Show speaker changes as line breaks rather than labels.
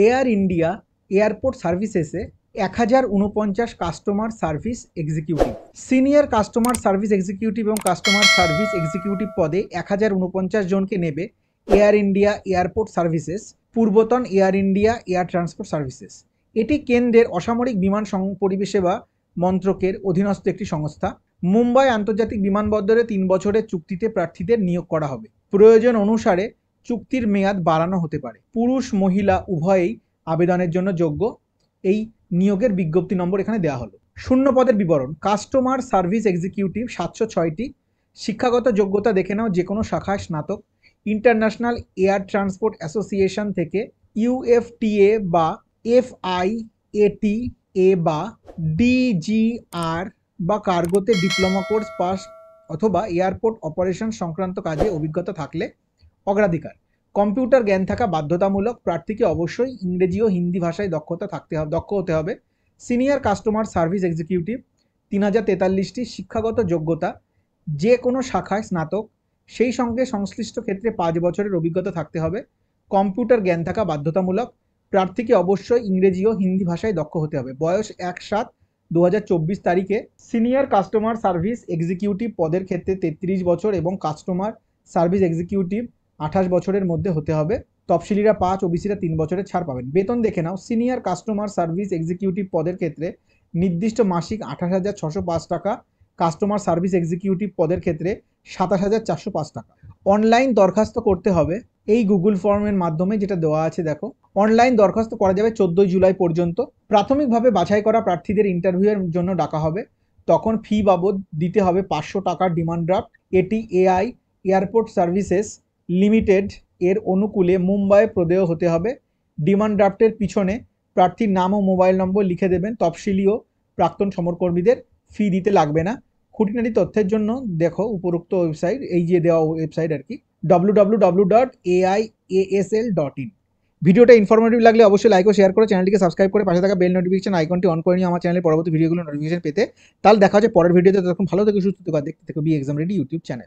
Air India airport সার্ভিসেসে 1049 customer service executive, senior customer service executive এবং customer service executive পদে 1049 জনকে নেবে এয়ার ইন্ডিয়া এয়ারপোর্ট সার্ভিসেস, পূর্বতন Air India air transport services. এটি কেন্দ্রের অসামরিক বিমান পরিষেবা মন্ত্রকের অধীনস্থ একটি সংস্থা। মুম্বাই আন্তর্জাতিক বিমানবন্দরে 3 বছরের চুক্তিতে প্রার্থীদের নিয়োগ করা হবে। প্রয়োজন অনুসারে চুক্তির মেয়াদ বাড়ানো হতে পারে। পুরুষ মহিলা উভয়েই আবেদনের জন্য যোগ্য। এই নিয়োগের বিজ্ঞপ্তি নম্বর এখানে দেওয়া হলো। শূন্য পদের বিবরণ। কাস্টমার সার্ভিস এক্সিকিউটিভ 706টি। শিক্ষাগত যোগ্যতা দেখে নাও, যে কোনো শাখায় স্নাতক। ইন্টারন্যাশনাল এয়ার ট্রান্সপোর্ট অ্যাসোসিয়েশন থেকে ইউএফটিএ বা FIATA বা DGR বা কার্গোতে ডিপ্লোমা কোর্স পাস অথবা এয়ারপোর্ট অপারেশন সংক্রান্ত কাজে অভিজ্ঞতা থাকলে অগ্রাধিকার। কম্পিউটার জ্ঞান থাকা বাধ্যতামূলক। প্রার্থীকে অবশ্যই ইংরেজি ও হিন্দি ভাষায় দক্ষ হতে হবে। সিনিয়র কাস্টমার সার্ভিস এক্সিকিউটিভ 3043টি। শিক্ষাগত যোগ্যতা যে কোনো শাখায় স্নাতক, সেই সঙ্গে সংশ্লিষ্ট ক্ষেত্রে 5 বছরের অভিজ্ঞতা থাকতে হবে। কম্পিউটার জ্ঞান থাকা বাধ্যতামূলক। প্রার্থীকে অবশ্যই ইংরেজি ও হিন্দি ভাষায় দক্ষ হতে হবে। বয়স 1/7/2024 তারিখে। সিনিয়র কাস্টমার সার্ভিস এক্সিকিউটিভ পদের ক্ষেত্রে 33 বছর এবং কাস্টমার সার্ভিস এক্সিকিউটিভ 28 বছরের মধ্যে হতে হবে। তফসিলিরা 5, ওবিসিরা 3 বছরের ছাড় পাবেন। বেতন দেখে নাও। সিনিয়র কাস্টমার সার্ভিস এক্সিকিউটিভ পদের ক্ষেত্রে নির্দিষ্ট মাসিক 28,605 টাকা। কাস্টমার সার্ভিস এক্সিকিউটিভ পদের ক্ষেত্রে 27,405 টাকা। অনলাইন দরখাস্ত করতে হবে এই গুগল ফর্মের মাধ্যমে, যেটা দেওয়া আছে দেখো। অনলাইন দরখাস্ত করা যাবে 14 জুলাই পর্যন্ত। প্রাথমিকভাবে বাছাই করা প্রার্থীদের ইন্টারভিউয়ের জন্য ডাকা হবে। তখন ফি বাবদ দিতে হবে 500 টাকার ডিমান্ড ড্রাফট। এটি AI এয়ারপোর্ট সার্ভিসেস লিমিটেড এর অনুকূলে মুম্বাইয়ে প্রদেয় হতে হবে। ডিমান্ড ড্রাফটের পিছনে প্রার্থীর নাম ও মোবাইল নম্বর লিখে দেবেন। তফসিলি ও প্রাক্তন সমরকর্মীদের ফি দিতে লাগবে না। খুঁটিনাটি তথ্যের জন্য দেখো উপরোক্ত ওয়েবসাইট, এই যে দেওয়া ওয়েবসাইট আর কি, www.aiasl.in। ভিডিওটা ইনফরমেটিভ লাগলে অবশ্যই লাইক ও শেয়ার করে চ্যানেলটিকে সাবস্ক্রাইব করে পাশে থাকা বেল নোটিফিকেশন আইকনটি অন করে নিয়ে আমার চ্যানেলের পরবর্তী ভিডিওগুলো নোটিফিকেশন পেতে। তাহলে দেখা হচ্ছে পরের ভিডিওতে। তখন ভালো থেকে সুস্থ থেকে দেখতে থেকো be exam ready YouTube channel.